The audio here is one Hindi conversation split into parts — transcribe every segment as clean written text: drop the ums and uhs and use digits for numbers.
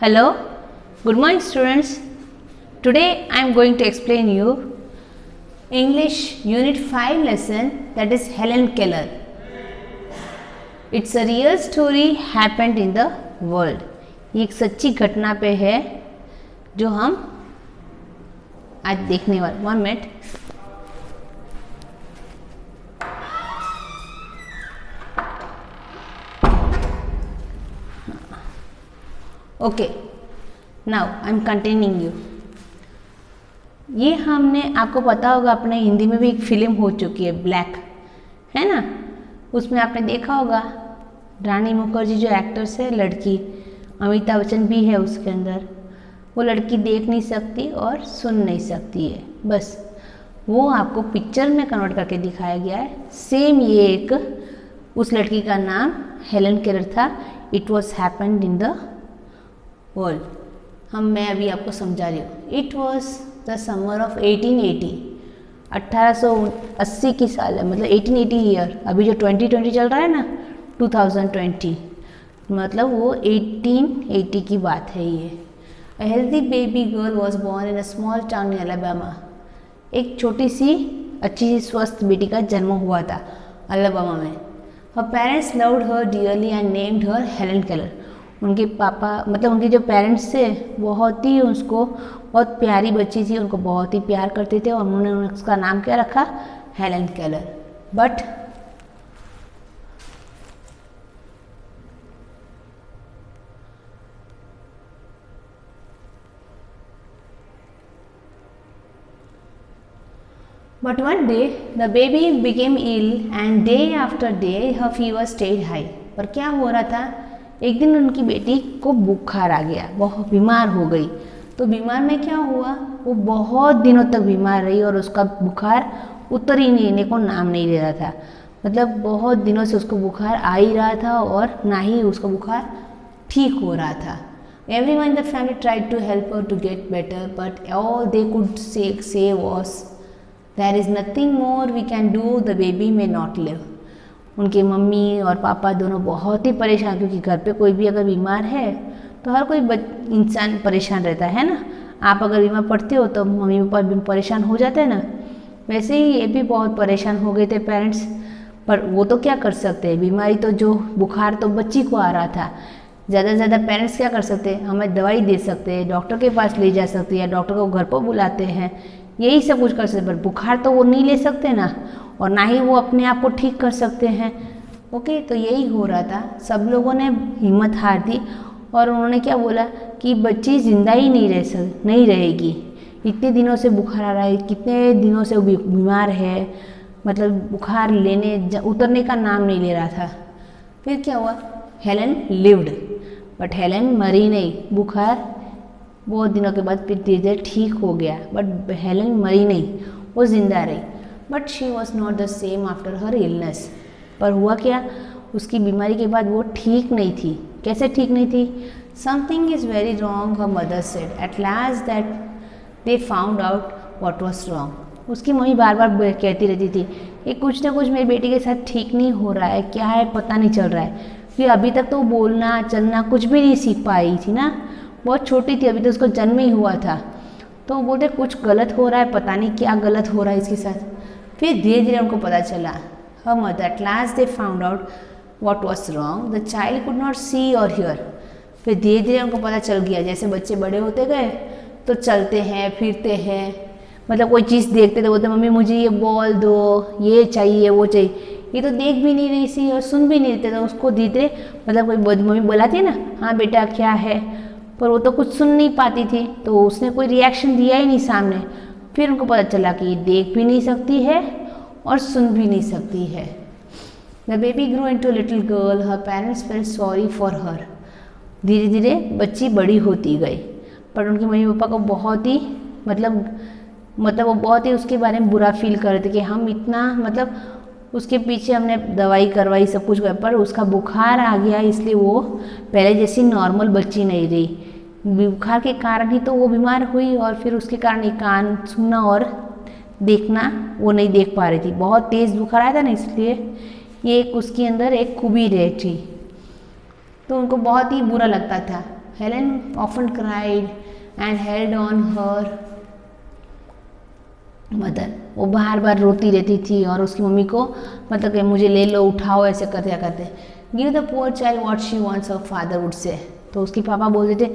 Hello, good morning students. Today I am going to explain you English Unit 5 lesson, that is Helen Keller. It's a real story happened in the world. ये एक सच्ची घटना पे है जो हम आज देखने वाले। 1 minute. Okay, now I am continuing you. ये हमने आपको पता होगा अपने हिंदी में भी एक फिल्म हो चुकी है, ब्लैक, है ना। उसमें आपने देखा होगा रानी मुखर्जी जो एक्टर्स है, लड़की अमिताभ बच्चन भी है उसके अंदर। वो लड़की देख नहीं सकती और सुन नहीं सकती है, बस वो आपको पिक्चर में कन्वर्ट करके दिखाया गया है। सेम ये एक उस लड़की का नाम हेलन केलर था। It was happened in the world. मैं अभी आपको समझा रही हूँ। It was the summer of 1880, 1880 की साल है, मतलब 1880 ईयर। अभी जो 2020 चल रहा है ना, 2020, मतलब वो 1880 की बात है ये। A healthy baby girl was born in a small town in Alabama. एक छोटी सी अच्छी सी स्वस्थ बेटी का जन्म हुआ था अलाबामा में। Her parents loved her dearly and named her Helen Keller. उनके पापा, मतलब उनके जो पेरेंट्स थे, बहुत ही उसको, बहुत प्यारी बच्ची थी, उनको बहुत ही प्यार करते थे और उन्होंने उसका नाम क्या रखा, Helen Keller. But one day the baby became ill and day after day her fever stayed high. पर क्या हो रहा था, एक दिन उनकी बेटी को बुखार आ गया, बहुत बीमार हो गई। तो बीमार में क्या हुआ, वो बहुत दिनों तक बीमार रही और उसका बुखार उतर ही नहीं, को नाम नहीं ले रहा था। मतलब बहुत दिनों से उसको बुखार आ ही रहा था और ना ही उसका बुखार ठीक हो रहा था। Everyone in the family tried to help her to get better, but all they could say was, there is nothing more we can do, the baby may not live. उनके मम्मी और पापा दोनों बहुत ही परेशान, क्योंकि घर पे कोई भी अगर बीमार है तो हर कोई इंसान परेशान रहता है ना। आप अगर बीमार पड़ते हो तो मम्मी पापा भी परेशान हो जाते हैं ना। वैसे ही ये भी बहुत परेशान हो गए थे पेरेंट्स, पर वो तो क्या कर सकते हैं, बीमारी तो जो बुखार तो बच्ची को आ रहा था। ज़्यादा से ज़्यादा पेरेंट्स क्या कर सकते हैं, हमें दवाई दे सकते हैं, डॉक्टर के पास ले जा सकते हैं या डॉक्टर को घर पर बुलाते हैं, यही सब कुछ कर सकते हैं। पर बुखार तो वो नहीं ले सकते ना, और ना ही वो अपने आप को ठीक कर सकते हैं। ओके, तो यही हो रहा था। सब लोगों ने हिम्मत हार दी और उन्होंने क्या बोला कि बच्ची जिंदा ही नहीं रहेगी। इतने दिनों से बुखार आ रहा है, कितने दिनों से वो बीमार है, मतलब बुखार उतरने का नाम नहीं ले रहा था। फिर क्या हुआ, हेलन लिव्ड, बट हेलन मरी नहीं। बुखार बहुत दिनों के बाद फिर धीरे धीरे ठीक हो गया, बट हेलन मरी नहीं, वो जिंदा रही। But she was not the same after her illness. पर हुआ क्या, उसकी बीमारी के बाद वो ठीक नहीं थी। कैसे ठीक नहीं थी, something is very wrong, her mother said. At last that they found out what was wrong. उसकी मम्मी बार बार कहती रहती थी कि कुछ ना कुछ मेरी बेटी के साथ ठीक नहीं हो रहा है, क्या है पता नहीं चल रहा है। फिर अभी तक तो बोलना चलना कुछ भी नहीं सीख पाई थी ना, बहुत छोटी थी, अभी तो उसको जन्म ही हुआ था। तो बोलते कुछ गलत हो रहा है, पता नहीं क्या गलत हो रहा है इसके साथ। फिर धीरे धीरे उनको पता चला, her mother, at last they found out what was wrong, the child could not see और हियर। फिर धीरे धीरे उनको पता चल गया, जैसे बच्चे बड़े होते गए तो चलते हैं फिरते हैं, मतलब कोई चीज़ देखते थे, बोलते मम्मी मुझे ये बॉल दो, ये चाहिए वो चाहिए। ये तो देख भी नहीं रही थी और सुन भी नहीं रहे थे, तो उसको धीरे धीरे, मतलब कोई मम्मी बुलाती है ना, हाँ बेटा क्या है, पर वो तो कुछ सुन नहीं पाती थी, तो उसने कोई रिएक्शन दिया ही नहीं सामने। फिर उनको पता चला कि ये देख भी नहीं सकती है और सुन भी नहीं सकती है। The baby grow into little girl, her parents felt sorry for her. धीरे धीरे बच्ची बड़ी होती गई, पर उनके मम्मी पापा को बहुत ही मतलब वो बहुत ही उसके बारे में बुरा फील कर रहे थे कि हम इतना, मतलब उसके पीछे हमने दवाई करवाई, सब कुछ कर, पर उसका बुखार आ गया, इसलिए वो पहले जैसी नॉर्मल बच्ची नहीं रही। बुखार के कारण ही तो वो बीमार हुई और फिर उसके कारण ये कान सुनना और देखना वो नहीं देख पा रही थी। बहुत तेज़ बुखार आया था ना, इसलिए ये उसके अंदर एक खूबी रह थी, तो उनको बहुत ही बुरा लगता था। Helen often cried and held on her mother. वो बार बार रोती रहती थी और उसकी मम्मी को मतलब कि मुझे ले लो, उठाओ, ऐसे करते करते। Give the poor child what she wants, her father would say. तो उसके पापा बोलते थे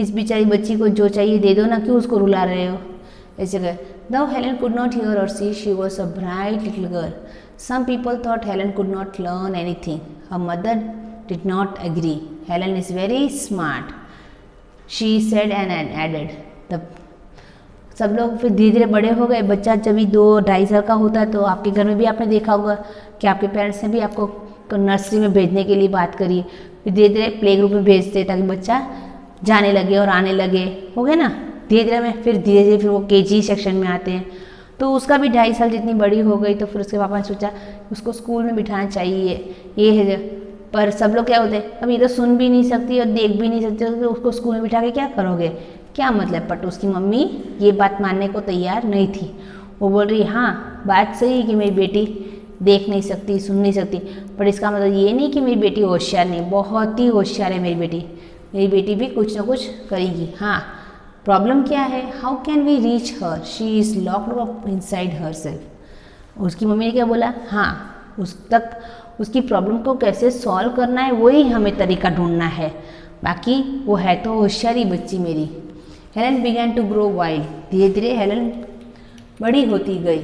इस बेचारी बच्ची को जो चाहिए दे दो ना, क्यों उसको रुला रहे हो, ऐसे कर। Though Helen could not hear or see, she was a bright little girl. Some people thought Helen could not learn anything. Her mother did not agree. Helen is very smart, she said and added. The सब लोग फिर धीरे धीरे बड़े हो गए। बच्चा जब भी 2-2.5 साल का होता है तो आपके घर में भी आपने देखा होगा कि आपके पेरेंट्स ने भी आपको नर्सरी में भेजने के लिए बात करी, फिर धीरे धीरे प्ले ग्रुप में भेजते ताकि बच्चा जाने लगे और आने लगे, हो गया ना धीरे धीरे में। फिर धीरे धीरे फिर वो केजी सेक्शन में आते हैं। तो उसका भी 2.5 साल जितनी बड़ी हो गई तो फिर उसके पापा ने सोचा उसको स्कूल में बिठाना चाहिए, ये है। पर सब लोग क्या होते हैं, अब ये तो सुन भी नहीं सकती और देख भी नहीं सकती, तो उसको स्कूल में बिठा के क्या करोगे, क्या मतलब। बट उसकी मम्मी ये बात मानने को तैयार नहीं थी। वो बोल रही हाँ बात सही है कि मेरी बेटी देख नहीं सकती, सुन नहीं सकती, पर इसका मतलब ये नहीं कि मेरी बेटी होशियार नहीं, बहुत ही होशियार है मेरी बेटी भी कुछ ना कुछ करेगी। हाँ प्रॉब्लम क्या है, how can we reach her, she is locked up inside herself. उसकी मम्मी ने क्या बोला, हाँ उस तक उसकी प्रॉब्लम को कैसे सॉल्व करना है वही हमें तरीका ढूंढना है, बाकी वो है तो होशियारी बच्ची मेरी। Helen began to grow wild, धीरे धीरे हेलन बड़ी होती गई।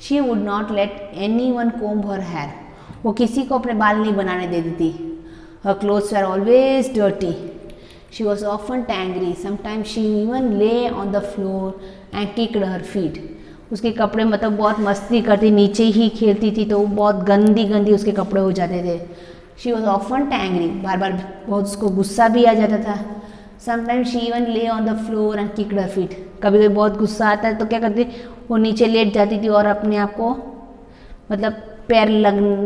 She would not let anyone comb her hair, वो किसी को अपने बाल नहीं बनाने देती थी। Her clothes are always dirty, she was often angry, sometimes she even lay on the floor and kicked her feet. उसके कपड़े मतलब बहुत मस्ती करती, नीचे ही खेलती थी तो बहुत गंदी उसके कपड़े हो जाते थे। शी वॉज ऑफन angry, बार बार बहुत उसको गुस्सा भी आ जाता था। समटाइम्स शी इवन ले on the floor and kicked her feet, कभी कभी बहुत गुस्सा आता है तो क्या करती, वो नीचे लेट जाती थी और अपने आप को मतलब पैर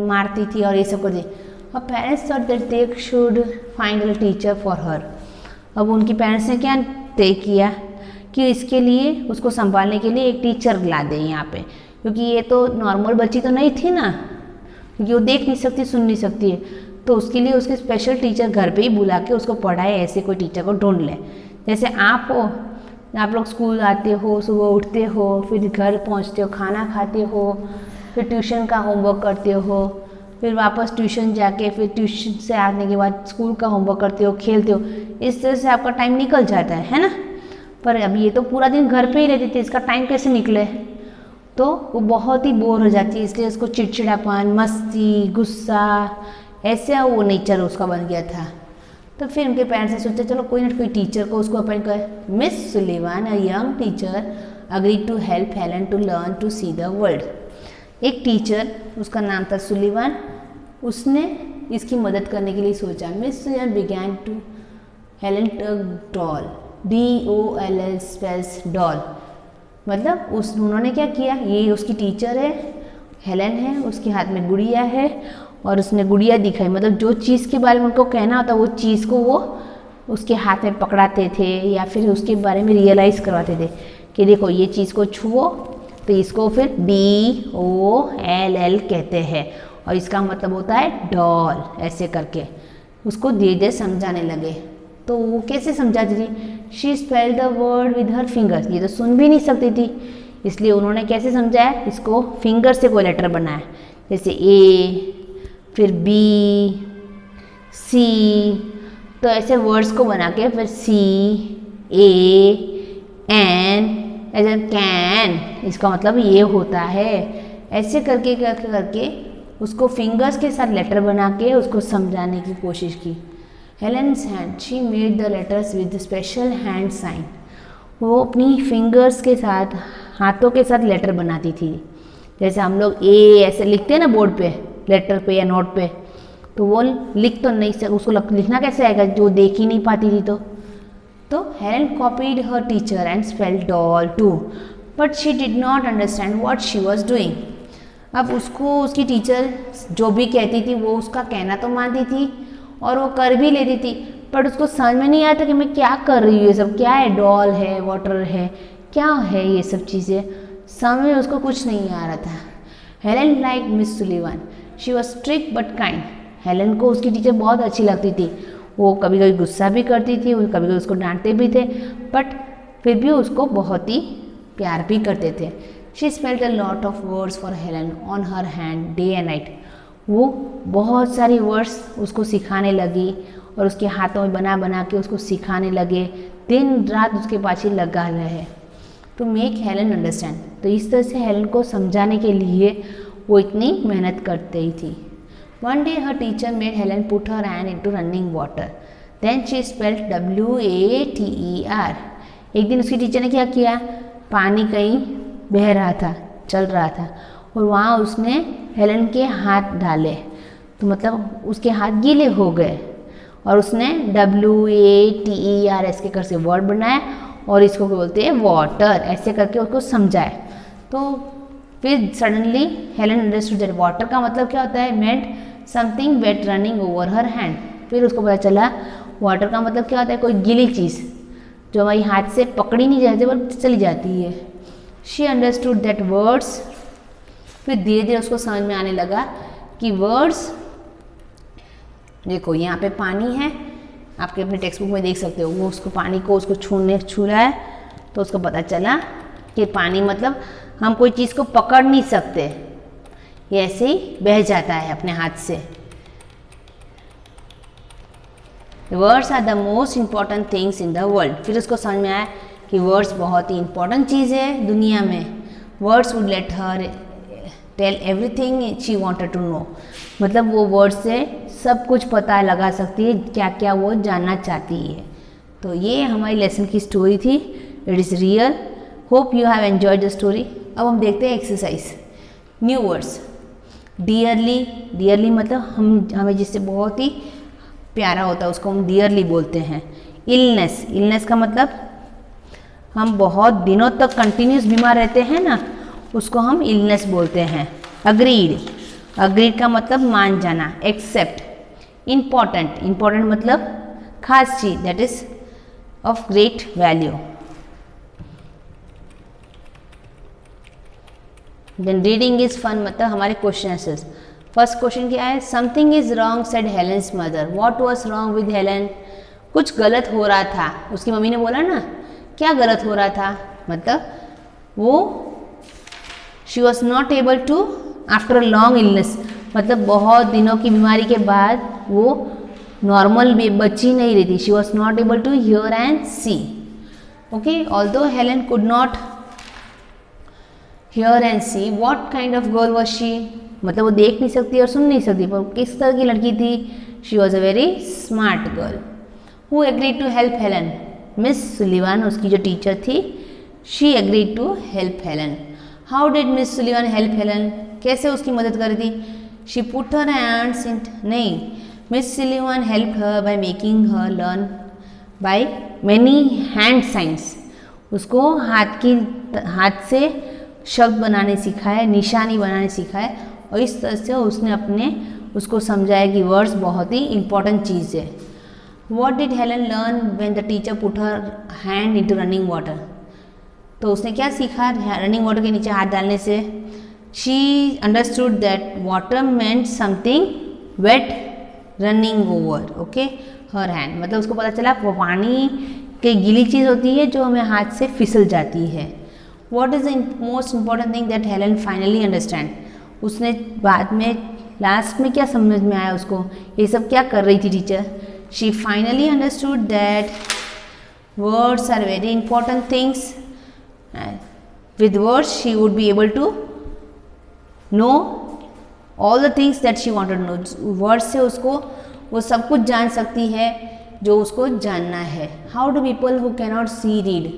मारती थी और ये सब करती। Her parents thought that they should find a teacher for her. अब उनकी पेरेंट्स ने क्या तय किया कि इसके लिए उसको संभालने के लिए एक टीचर ला दें यहाँ पे, क्योंकि ये तो नॉर्मल बच्ची तो नहीं थी ना, क्योंकि वो देख नहीं सकती सुन नहीं सकती है, तो उसके लिए उसके स्पेशल टीचर घर पे ही बुला के उसको पढ़ाए, ऐसे कोई टीचर को ढूंढ ले। जैसे आप हो, आप लोग स्कूल आते हो, सुबह उठते हो, फिर घर पहुँचते हो, खाना खाते हो, फिर ट्यूशन का होमवर्क करते हो, फिर वापस ट्यूशन जाके फिर ट्यूशन से आने के बाद स्कूल का होमवर्क करते हो, खेलते हो, इस तरह से आपका टाइम निकल जाता है ना। पर अब ये तो पूरा दिन घर पे ही रहती थी, इसका टाइम कैसे निकले, तो वो बहुत ही बोर हो जाती है, इसलिए उसको चिड़चिड़ापन, मस्ती, गुस्सा, ऐसे वो नेचर उसका बन गया था। तो फिर उनके पेरेंट्स ने सोचा चलो कोई ना कोई टीचर को उसको अपॉइंट कर। Miss Sullivan, a young teacher, agreed to help Helen to learn to see the world. एक टीचर, उसका नाम था सुलिवान, उसने इसकी मदद करने के लिए सोचा। Miss Sullivan began to Helen tug doll, DOLL spells doll, मतलब उन्होंने क्या किया, ये उसकी टीचर है, हेलन है, उसके हाथ में गुड़िया है और उसने गुड़िया दिखाई, मतलब जो चीज़ के बारे में उनको कहना होता वो चीज़ को वो उसके हाथ में पकड़ाते थे या फिर उसके बारे में रियलाइज़ करवाते थे कि देखो ये चीज़ को छुओ तो इसको फिर DOLL कहते हैं और इसका मतलब होता है डॉल, ऐसे करके उसको धीरे धीरे समझाने लगे। तो वो कैसे समझाती थी, she spell the word with her fingers, ये तो सुन भी नहीं सकती थी, इसलिए उन्होंने कैसे समझाया, इसको फिंगर से कोई लेटर बनाया, जैसे A, फिर B, C, तो ऐसे वर्ड्स को बना के फिर C, A, N, ऐसे कैन, इसका मतलब ये होता है, ऐसे करके करके उसको फिंगर्स के साथ लेटर बना के उसको समझाने की कोशिश की। Helen's hand, she made the letters with special hand sign, वो अपनी फिंगर्स के साथ, हाथों के साथ लेटर बनाती थी। जैसे हम लोग A ऐसे लिखते हैं ना बोर्ड पे, लेटर पे या नोट पे, तो वो लिख तो नहीं सकते, उसको लिखना कैसे आएगा जो देख ही नहीं पाती थी। तो Helen copied her teacher and spelled doll too, but she did not understand what she was doing. अब उसको उसकी टीचर जो भी कहती थी वो उसका कहना तो मानती थी और वो कर भी लेती थी, बट उसको समझ में नहीं आता कि मैं क्या कर रही हूँ, ये सब क्या है, डॉल है, वाटर है, क्या है ये सब चीज़ें, समझ में उसको कुछ नहीं आ रहा था। Helen like miss Sullivan, she was strict but kind, Helen को उसकी टीचर बहुत अच्छी लगती थी, वो कभी कभी गुस्सा भी करती थी, वो कभी कभी उसको डांटते भी थे, बट फिर भी उसको बहुत ही प्यार भी करते थे। She spelt a lot of words for Helen on her hand day and night. वो बहुत सारी वर्ड्स उसको सिखाने लगी और उसके हाथों में बना बना के उसको सिखाने लगे, दिन रात उसके पाछे लगा रहे टू मेक हेलन अंडरस्टैंड। तो इस तरह से हेलन को समझाने के लिए वो इतनी मेहनत करती ही थी। One day her teacher made Helen put her hand into running water, then she spelt WATER। एक दिन उसकी टीचर ने क्या किया, पानी कहीं बह रहा था, चल रहा था, और वहाँ उसने हेलन के हाथ डाले, तो मतलब उसके हाथ गीले हो गए, और उसने WATER ऐसे कर से वर्ड बनाया और इसको बोलते हैं वाटर, ऐसे करके उसको समझाए। तो फिर suddenly Helen understood that water का मतलब क्या होता है, meant something wet running over her hand. फिर उसको पता चला वाटर का मतलब क्या होता है, कोई गीली चीज़ जो हमारी हाथ से पकड़ी नहीं जाती पर चली जाती है। She understood that words. फिर धीरे धीरे उसको समझ में आने लगा कि वर्ड्स, देखो यहाँ पे पानी है, आपके अपने टेक्स्ट बुक में देख सकते हो, वो उसको पानी को उसको छू रहा है, तो उसको पता चला कि पानी मतलब हम कोई चीज़ को पकड़ नहीं सकते, ये ऐसे ही बह जाता है अपने हाथ से। Words are the most important things in the world. फिर उसको समझ में आया कि वर्ड्स बहुत ही इंपॉर्टेंट चीज़ है दुनिया में। Words would let her tell everything she wanted to know. मतलब वो वर्ड से सब कुछ पता लगा सकती है, क्या क्या वो जानना चाहती है। तो ये हमारी लेसन की स्टोरी थी, it is real. Hope you have enjoyed the story. अब हम देखते हैं exercise. New words, dearly. Dearly मतलब हमें जिससे बहुत ही प्यारा होता है उसको हम डियरली बोलते हैं। इलनेस, इलनेस का मतलब हम बहुत दिनों तक कंटिन्यूस बीमार रहते हैं ना, उसको हम इलनेस बोलते हैं। अग्रीड, अग्रीड का मतलब मान जाना। एक्सेप्ट, इम्पॉर्टेंट, इम्पॉर्टेंट मतलब खास चीज़, that is of great value. Then reading is fun मतलब हमारे क्वेश्चन आंसर्स। फर्स्ट क्वेश्चन क्या है, something is wrong said Helen's mother. What was wrong with Helen. कुछ गलत हो रहा था, उसकी मम्मी ने बोला ना, क्या गलत हो रहा था, मतलब वो she was not able to after a long illness, मतलब बहुत दिनों की बीमारी के बाद वो नॉर्मल में बची नहीं रही थी। She was not able to hear and see. Okay, although Helen could not hear and see, what kind of girl was she, मतलब वो देख नहीं सकती और सुन नहीं सकती, पर किस तरह की लड़की थी। She was a very smart girl. Who agreed to help Helen. Miss Sullivan, उसकी जो टीचर थी, she agreed to help Helen. How did Miss Sullivan help Helen, कैसे उसकी मदद कर दी। She put her hands in, नहीं, Miss Sullivan help her by making her learn by many hand signs. उसको हाथ से शब्द बनाने सिखाए, निशानी बनाने सिखाए, और इस तरह से उसने उसको समझाया कि वर्ड्स बहुत ही इंपॉर्टेंट चीज़ है। What did Helen learn when the teacher put her hand into running water. तो उसने क्या सीखा रनिंग वाटर के नीचे हाथ डालने से। She understood that water meant something wet running over, okay, her hand, मतलब उसको पता चला वो पानी की गीली चीज़ होती है जो हमें हाथ से फिसल जाती है। What is the most important thing that Helen finally understand. उसने बाद में लास्ट में क्या समझ में आया उसको, ये सब क्या कर रही थी teacher. She finally understood that words are very important things. With words she would be able to know all the things that she wanted to know. Words से उसको वो सब कुछ जान सकती है जो उसको जानना है। How do people who can not see read,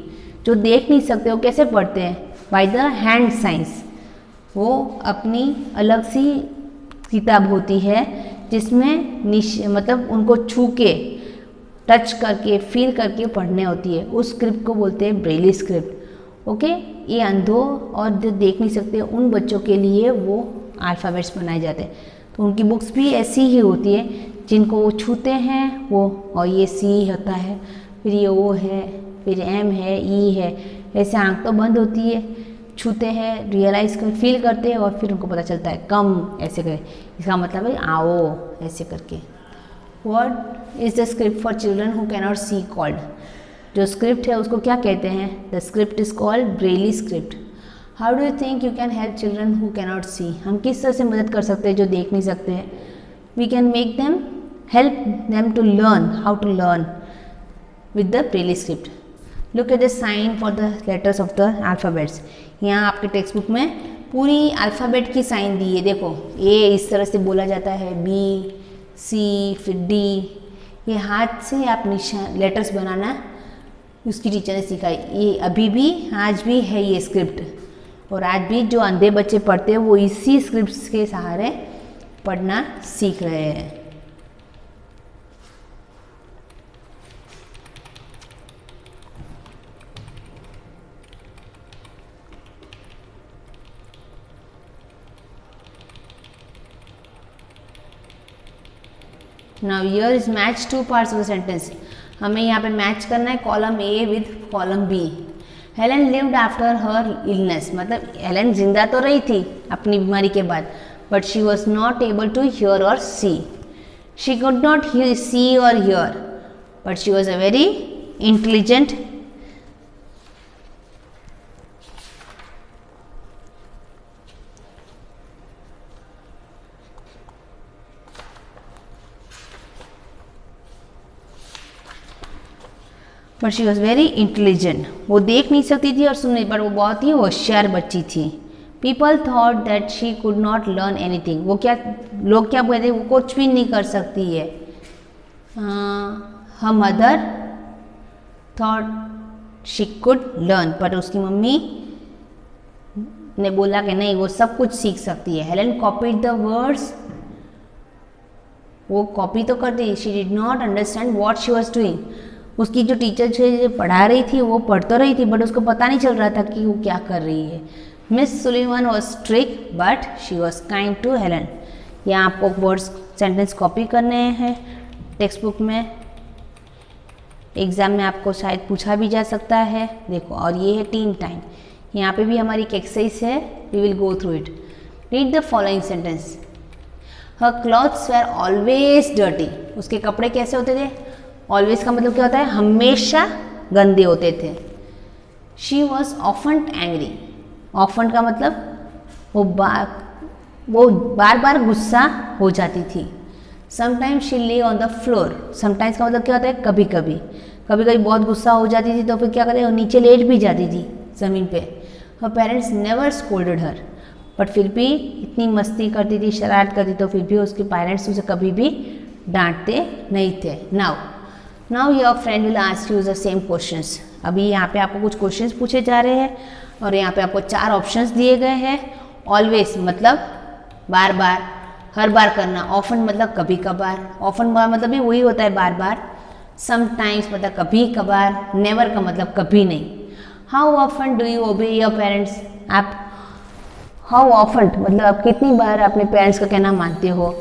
जो देख नहीं सकते वो कैसे पढ़ते हैं, बाय द हैंड साइंस। वो अपनी अलग सी किताब होती है जिसमें मतलब उनको छू के टच करके फील करके पढ़ने होती है, उस स्क्रिप्ट को बोलते हैं ब्रेली स्क्रिप्ट। ओके, ये अंधों और जो देख नहीं सकते उन बच्चों के लिए वो अल्फ़ाबेट्स बनाए जाते हैं। तो उनकी बुक्स भी ऐसी ही होती है, जिनको वो छूते हैं वो, और ये सी होता है, फिर ये ओ है, फिर एम है, ई है, ऐसे आंख तो बंद होती है, छूते हैं, रियलाइज कर फील करते हैं, और फिर उनको पता चलता है कम, ऐसे करें, इसका मतलब है आओ, ऐसे करके। What is the script for children who cannot she called? जो स्क्रिप्ट है उसको क्या कहते हैं? The script is called Braille script. How do you think you can help children who cannot see? हम किस तरह से मदद कर सकते हैं जो देख नहीं सकते हैं? We can make them help them to learn how to learn with the Braille script. Look at the sign for the letters of the alphabets. यहाँ आपके टेक्स्ट बुक में पूरी अल्फ़ाबेट की साइन दी है। देखो ए इस तरह से बोला जाता है, बी, सी, फिर डी। ये हाथ से आप निशान लेटर्स बनाना उसकी टीचर ने सिखाई। ये अभी भी आज भी है ये स्क्रिप्ट, और आज भी जो अंधे बच्चे पढ़ते हैं वो इसी स्क्रिप्ट के सहारे पढ़ना सीख रहे हैं। Now here is match two parts of the sentence. हमें यहाँ पे मैच करना है column A with column B. Helen lived after her illness, मतलब हेलेन जिंदा तो रही थी अपनी बीमारी के बाद, but she was not able to hear और see. She could not see और hear, but she was a very intelligent but she was very intelligent. वो देख नहीं सकती थी और सुन नहीं, पर वो बहुत ही होशियार बच्ची थी। People thought that she could not learn anything. वो क्या, लोग क्या बोलते, वो कुछ भी नहीं कर सकती है। Her mother thought she could learn, पर उसकी मम्मी ने बोला कि नहीं, वो सब कुछ सीख सकती है। हेलेन कॉपीड द वर्ड्स, वो कॉपी तो कर दी। She did not understand what she was doing. उसकी जो टीचर जो पढ़ा रही थी वो पढ़ तो रही थी, बट उसको पता नहीं चल रहा था कि वो क्या कर रही है। Miss Sullivan was strict but she was kind to Helen. यहाँ आपको वर्ड्स सेंटेंस कॉपी करने हैं टेक्स्ट बुक में, एग्जाम में आपको शायद पूछा भी जा सकता है। देखो, और ये है 3 टाइम। यहाँ पे भी हमारी एक एक्सरसाइज है, we will go through it. Read the following sentence. Her clothes were always dirty. उसके कपड़े कैसे होते थे? ऑलवेज का मतलब क्या होता है? हमेशा गंदे होते थे। She was often angry. Often का मतलब वो बार बार गुस्सा हो जाती थी। समटाइम्स शी ले ऑन द फ्लोर। समटाइम्स का मतलब क्या होता है? कभी कभी। कभी कभी बहुत गुस्सा हो जाती थी तो फिर क्या करते, वो नीचे लेट भी जाती थी ज़मीन पे। Her parents never scolded her, but फिर भी इतनी मस्ती करती थी, शरारत करती, तो फिर भी उसके पेरेंट्स उसे कभी भी डांटते नहीं थे। Now your friend will ask you the same questions. अभी यहाँ पे आपको कुछ क्वेश्चंस पूछे जा रहे हैं और यहाँ पे आपको 4 ऑप्शंस दिए गए हैं। ऑलवेज मतलब बार बार, हर बार करना। ऑफन मतलब कभी कभार, ऑफन मतलब भी वही होता है बार बार। समटाइम्स मतलब कभी कभार। नेवर का मतलब कभी नहीं। हाउ ऑफन डू यू ओबे योर पेरेंट्स। आप हाउ ऑफन मतलब आप कितनी बार अपने पेरेंट्स का कहना मानते हो।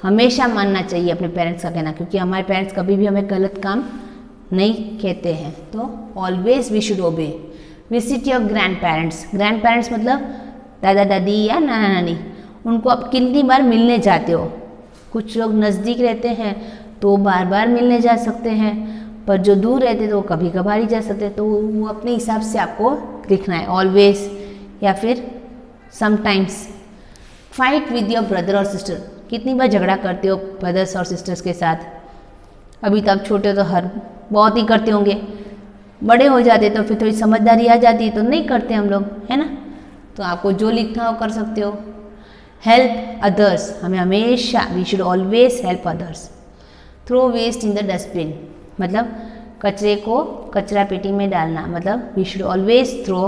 हमेशा मानना चाहिए अपने पेरेंट्स का कहना, क्योंकि हमारे पेरेंट्स कभी भी हमें गलत काम नहीं कहते हैं। तो always we should obey. Visit your grandparents. Grandparents मतलब दादा दादी या नाना नानी। उनको आप कितनी बार मिलने जाते हो? कुछ लोग नज़दीक रहते हैं तो बार बार मिलने जा सकते हैं, पर जो दूर रहते हैं तो वो कभी कभार ही जा सकते हैं। तो वो अपने हिसाब से आपको लिखना है, ऑलवेज या फिर sometimes. Fight with your brother और सिस्टर। कितनी बार झगड़ा करते हो ब्रदर्स और सिस्टर्स के साथ? अभी तो आप छोटे हो तो बहुत ही करते होंगे। बड़े हो जाते तो फिर थोड़ी समझदारी आ जाती है तो नहीं करते हम लोग, है ना। तो आपको जो लिखना हो कर सकते हो। हेल्प अदर्स, हमें हमेशा we should always help others. Throw waste in the dustbin मतलब कचरे को कचरा पेटी में डालना, मतलब we should always throw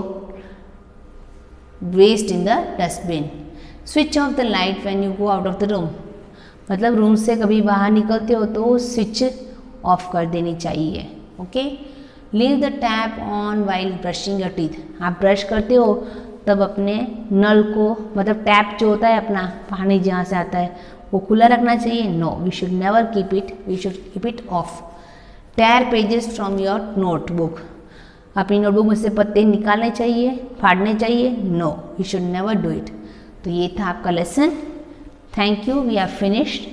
waste in the dustbin. Switch off the light when you go out of the room मतलब रूम से कभी बाहर निकलते हो तो स्विच ऑफ कर देनी चाहिए। Okay. Leave the tap on while brushing your teeth. आप ब्रश करते हो तब अपने नल को मतलब टैप जो होता है अपना पानी जहाँ से आता है वो खुला रखना चाहिए। No, we should never keep it, we should keep it off. Tear pages from your notebook. अपनी नोटबुक में से पत्ते निकालने चाहिए, फाड़ने चाहिए। No, we should never do it. तो ये था आपका lesson. Thank you, we are finished.